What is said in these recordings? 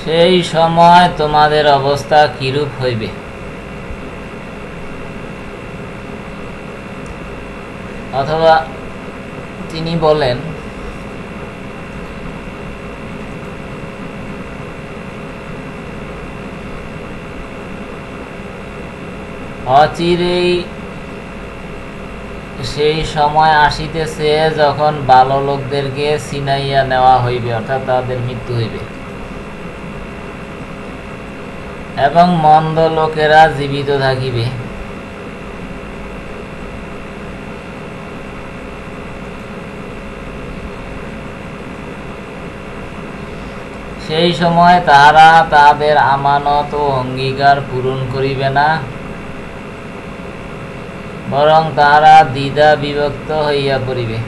সেই সময় তোমাদের অবস্থা কিরূপ হইবে? অথবা তিনি বলেন, অচিরেই সেই সময় আসিতেছে যখন ভালো লোকদেরকে ছিনাইয়া নেওয়া হইবে, অর্থাৎ তাদের মৃত্যু হইবে, এবং মন্দ লোকেরা জীবিত থাকিবে। সেই সময় তাহারা তাহাদের আমানত ও অঙ্গীকার পূরণ করিবে না, বরং তাহারা দ্বিধা বিভক্ত হইয়া পড়িবে।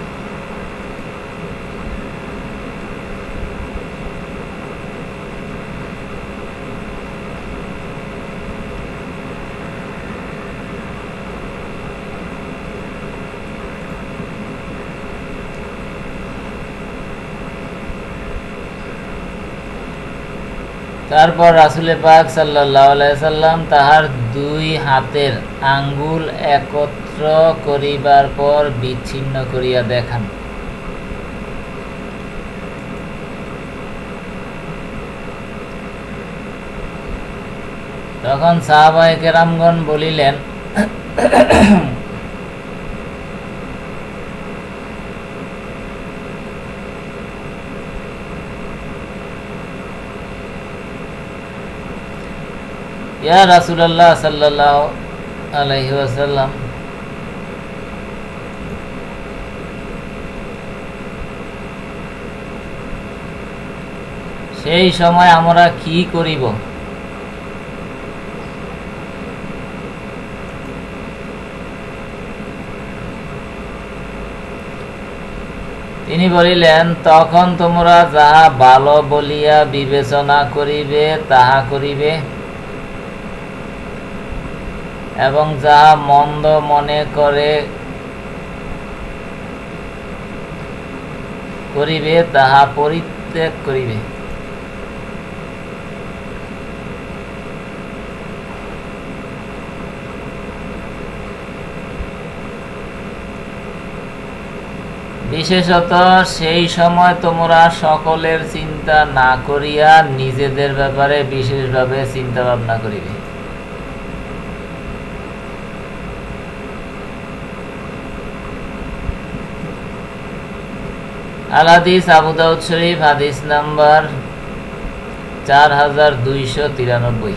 তারপর রাসূল পাক সাল্লাল্লাহু আলাইহি সাল্লাম তাহার দুই হাতের আঙ্গুল একত্র করিবার পর বিচ্ছিন্ন করিয়া দেখান। তখন সাহাবায়ে কেরামগণ বলিলেন, ইয়া রাসূলুল্লাহ সাল্লাল্লাহু আলাইহি ওয়াসাল্লাম, সেই সময় আমরা কি করিব? তিনি বলিলেন, তখন তোমরা যাহা ভালো বলিয়া বিবেচনা করিবে তাহা করিবে, এবং যাহা মন্দ মনে করিবে তাহা পরিত্যাগ করিবে। বিশেষত সেই সময় তোমরা সকলের চিন্তা না করিয়া নিজেদের ব্যাপারে বিশেষভাবে চিন্তা ভাবনা করিবে। আল হাদিস আবু দাউদ শরীফ, হাদিস নাম্বার 4293।